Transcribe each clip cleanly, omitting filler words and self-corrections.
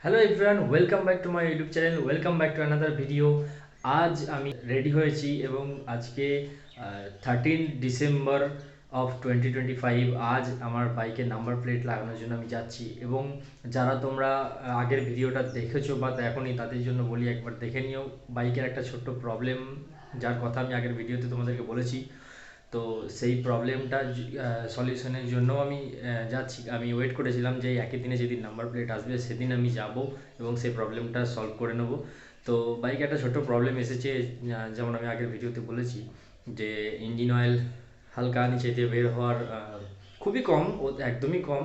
Hello everyone, welcome back to my YouTube channel, welcome back to another video. আজ আমি ready হয়েছি এবং আজকে 13 ডিসেম্বর অফ 2025। আজ আমার বাইকের নাম্বার প্লেট লাগানোর জন্য আমি যাচ্ছি এবং যারা তোমরা আগের ভিডিওটা দেখেছো বা দেখোনি তাদের জন্য বলি একবার দেখে নিও। বাইকের একটা ছোট্ট প্রবলেম, যার কথা আমি আগের ভিডিওতে তোমাদেরকে বলেছি। তো সেই প্রবলেমটা সলিউশনের জন্য আমি যাচ্ছি। আমি ওয়েট করেছিলাম যে একই দিনে যেদিন নাম্বার প্লেট আসবে সেদিন আমি যাব এবং সেই প্রবলেমটা সলভ করে নেব। তো বাইকে একটা ছোট্ট প্রবলেম এসেছে, যেমন আমি আগের ভিডিওতে বলেছি যে ইঞ্জিন অয়েল হালকা নিচে দিয়ে বের হওয়ার খুবই কম, ও একদমই কম।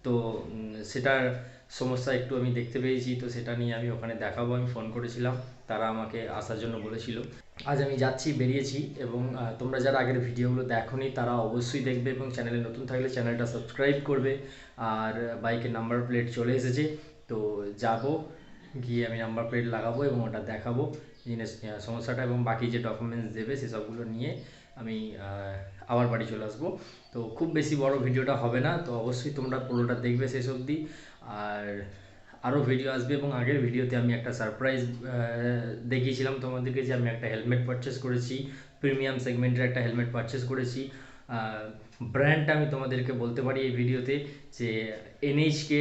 তো সেটার সমস্যা একটু আমি দেখতে পেয়েছি, তো সেটা নিয়ে আমি ওখানে দেখাবো। আমি ফোন করেছিলাম, তারা আমাকে আসার জন্য বলেছিল। আজ আমি যাচ্ছি, বেরিয়েছি এবং তোমরা যারা আগের ভিডিওগুলো দেখোনি তারা অবশ্যই দেখবে এবং চ্যানেলে নতুন থাকলে চ্যানেলটা সাবস্ক্রাইব করবে। আর বাইকের নাম্বার প্লেট চলে এসেছে, তো যাব, গিয়ে আমি নাম্বার প্লেট লাগাবো এবং ওটা দেখাবো জিনিস সমস্যাটা, এবং বাকি যে ডকুমেন্টস দেবে সেসবগুলো নিয়ে আমি আবার বাড়ি চলে আসবো। তো খুব বেশি বড় ভিডিওটা হবে না, তো অবশ্যই তোমরা পুরোটা দেখবে শেষ অবধি। আর আরও ভিডিও আসবে এবং আগের ভিডিওতে আমি একটা সারপ্রাইজ দেখিয়েছিলাম তোমাদেরকে যে আমি একটা হেলমেট পারচেস করেছি, প্রিমিয়াম সেগমেন্টের একটা হেলমেট পারচেস করেছি। ব্র্যান্ডটা আমি তোমাদেরকে বলতে পারি এই ভিডিওতে যে এনএইচকে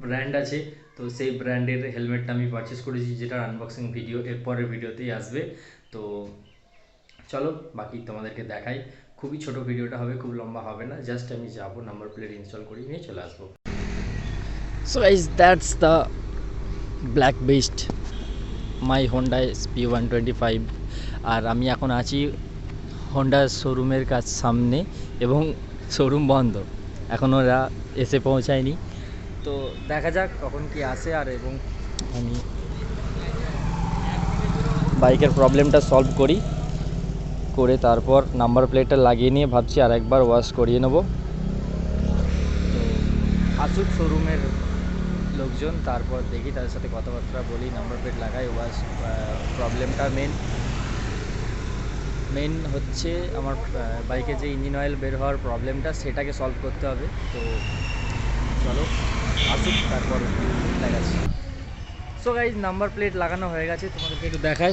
ব্র্যান্ড আছে, তো সেই ব্র্যান্ডের হেলমেটটা আমি পারচেস করেছি, যেটার আনবক্সিং ভিডিও এর পরের ভিডিওতেই আসবে। তো চলো বাকি তোমাদেরকে দেখাই। খুবই ছোট ভিডিওটা হবে, খুব লম্বা হবে না, জাস্ট আমি যাবো, নাম্বার প্লেট ইনস্টল করে নিয়ে চলে আসবো। So guys, that's the black beast, my Honda SP125। আর আমি এখন আছি হন্ডা শোরুমের কাছ সামনে এবং শোরুম বন্ধ, এখন ওরা এসে পৌঁছায়নি। তো দেখা যাক কখন কি আসে, আর এবং আমি বাইকের প্রবলেমটা সলভ করি, করে তারপর নাম্বার প্লেটটা লাগিয়ে নিয়ে ভাবছি আর একবার ওয়াশ করিয়ে নেব। তো আসুক শোরুমের লোকজন, তারপর দেখি তাদের সাথে কথাবার্তা বলি, নাম্বার প্লেট লাগাই, ওয়াশ। প্রবলেমটা মেন হচ্ছে আমার বাইকে যে ইঞ্জিন অয়েল বের হওয়ার প্রবলেমটা, সেটাকে সলভ করতে হবে। তো চলো আসুক, তারপর দেখাচ্ছি। সো গাইজ, নাম্বার প্লেট লাগানো হয়ে গেছে, তোমাদেরকে একটু দেখাই।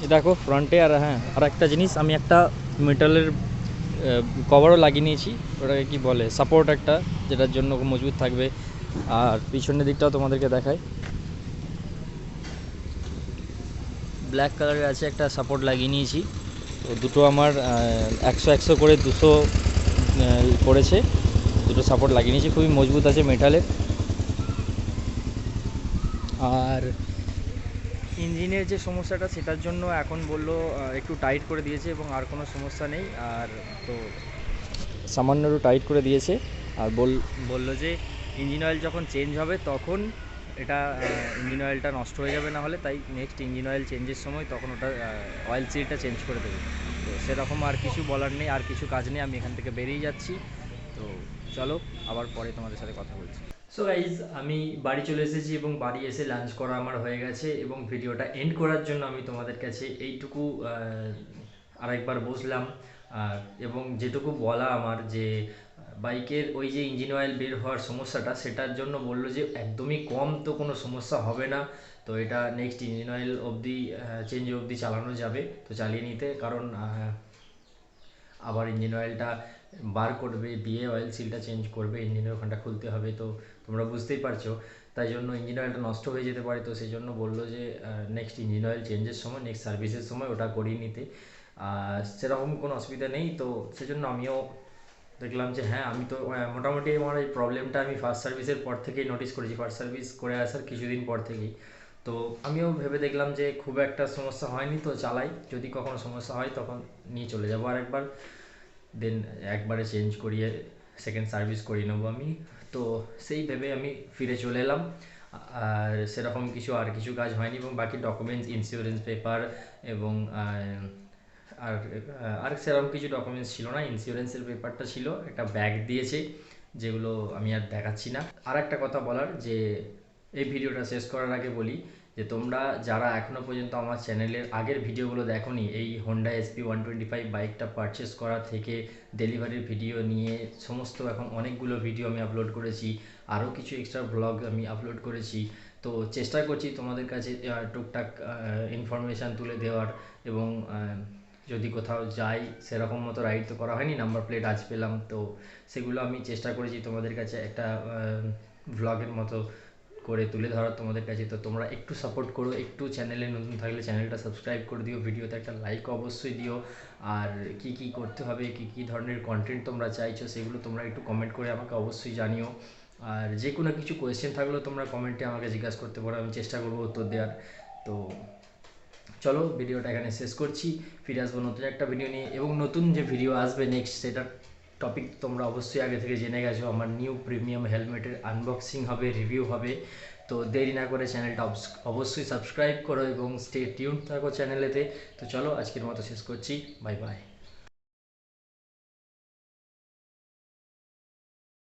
এ দেখো ফ্রন্টে। আর হ্যাঁ, আর একটা জিনিস, আমি একটা মেটালের কভারও লাগিয়ে নিয়েছি, ওটাকে কি বলে, সাপোর্ট একটা, যেটার জন্য মজবুত থাকবে। আর পিছনের দিকটাও তোমাদেরকে দেখাই, ব্ল্যাক কালারের আছে, একটা সাপোর্ট লাগিয়ে নিয়েছি। তো দুটো আমার 100 করে 200 পড়েছে, দুটো সাপোর্ট লাগিয়ে নিয়েছি, খুবই মজবুত আছে মেটালের। আর ইঞ্জিনের যে সমস্যাটা, সেটার জন্য এখন বললো একটু টাইট করে দিয়েছে এবং আর কোনো সমস্যা নেই। আর তো সামান্য একটু টাইট করে দিয়েছে, আর বললো যে ইঞ্জিন অয়েল যখন চেঞ্জ হবে তখন এটা ইঞ্জিন অয়েলটা নষ্ট হয়ে যাবে, না হলে তাই নেক্সট ইঞ্জিন অয়েল চেঞ্জের সময় তখন ওটা অয়েল সিলটা চেঞ্জ করে দেবে। তো সেরকম আর কিছু বলার নেই, আর কিছু কাজ নেই, আমি এখান থেকে বেরিয়ে যাচ্ছি। তো চলো আবার পরে তোমাদের সাথে কথা বলছি। সো গাইজ, আমি বাড়ি চলে এসেছি এবং বাড়ি এসে লাঞ্চ করা আমার হয়ে গেছে এবং ভিডিওটা এন্ড করার জন্য আমি তোমাদের কাছে এইটুকু আরেকবার বসলাম। এবং যেটুকু বলা আমার, যে বাইকের ওই যে ইঞ্জিন অয়েল বের হওয়ার সমস্যাটা, সেটার জন্য বললো যে একদমই কম তো কোনো সমস্যা হবে না, তো এটা নেক্সট ইঞ্জিন অয়েল অবধি চেঞ্জ অবধি চালানো যাবে, তো চালিয়ে নিতে। কারণ আবার ইঞ্জিন অয়েলটা বার করবে, দিয়ে অয়েল সিলটা চেঞ্জ করবে, ইঞ্জিনের ওখানটা খুলতে হবে, তো তোমরা বুঝতেই পারছো। তাই জন্য ইঞ্জিন অয়েলটা নষ্ট হয়ে যেতে পারে, তো সেই জন্য বললো যে নেক্সট ইঞ্জিন অয়েল চেঞ্জের সময়, নেক্সট সার্ভিসের সময় ওটা করিয়ে নিতে। সেরকম কোনো অসুবিধা নেই, তো সেজন্য আমিও দেখলাম যে হ্যাঁ, আমি তো মোটামুটি আমার এই প্রবলেমটা আমি ফার্স্ট সার্ভিসের পর থেকেই নোটিস করেছি, ফার্স্ট সার্ভিস করে আসার কিছুদিন পর থেকেই। তো আমিও ভেবে দেখলাম যে খুব একটা সমস্যা হয়নি, তো চালাই, যদি কখনো সমস্যা হয় তখন নিয়ে চলে যাবো আরেকবার, দেন একবারে চেঞ্জ করিয়ে সেকেন্ড সার্ভিস করিয়ে নেবো আমি। তো সেই ভেবে আমি ফিরে চলে এলাম। আর সেরকম কিছু কাজ হয়নি, এবং বাকি ডকুমেন্টস, ইন্স্যুরেন্স পেপার এবং আর আর সেরকম কিছু ডকুমেন্টস ছিল না। ইন্স্যুরেন্সের পেপারটা ছিল, একটা ব্যাগ দিয়েছে, যেগুলো আমি আর দেখাচ্ছি না। আর একটা কথা বলার, যে এই ভিডিওটা শেষ করার আগে বলি যে তোমরা যারা এখনও পর্যন্ত আমার চ্যানেলের আগের ভিডিওগুলো দেখোনি, এই হোন্ডা এসপি 125 বাইকটা পারচেস করা থেকে ডেলিভারির ভিডিও নিয়ে সমস্ত এখন অনেকগুলো ভিডিও আমি আপলোড করেছি, আরও কিছু এক্সট্রা ব্লগ আমি আপলোড করেছি। তো চেষ্টা করছি তোমাদের কাছে টুকটাক ইনফরমেশান তুলে দেওয়ার, এবং যদি কোথাও যাই সেরকম মতো রাইড তো করা হয়নি, নাম্বার প্লেট আজ পেলাম, তো সেগুলো আমি চেষ্টা করেছি তোমাদের কাছে একটা ভ্লগের মতো করে তুলে ধরার তোমাদের কাছে। তো তোমরা একটু সাপোর্ট করো, একটু চ্যানেলে নতুন থাকলে চ্যানেলটা সাবস্ক্রাইব করে দিও, ভিডিওতে একটা লাইক অবশ্যই দিও, আর কি কি করতে হবে, কি কি ধরনের কন্টেন্ট তোমরা চাইছো সেগুলো তোমরা একটু কমেন্ট করে আমাকে অবশ্যই জানিও। আর যে কোনো কিছু কোয়েশ্চেন থাকলেও তোমরা কমেন্টে আমাকে জিজ্ঞাসা করতে পারো, আমি চেষ্টা করবো উত্তর দেওয়ার। তো চলো ভিডিওটা এখানে শেষ করছি, ফিরে আসবো নতুন একটা ভিডিও নিয়ে, এবং নতুন যে ভিডিও আসবে নেক্সট সেটার টপিক তোমরা অবশ্যই আগে থেকে জেনে গেছো। আমার নিউ প্রিমিয়াম হেলমেটের আনবক্সিং হবে, রিভিউ হবে। তো দেরি না করে চ্যানেলটা অবশ্যই সাবস্ক্রাইব করো এবং স্টে টিউন থাকো চ্যানেলেতে। তো চলো আজকের মতো শেষ করছি, বাই বাই।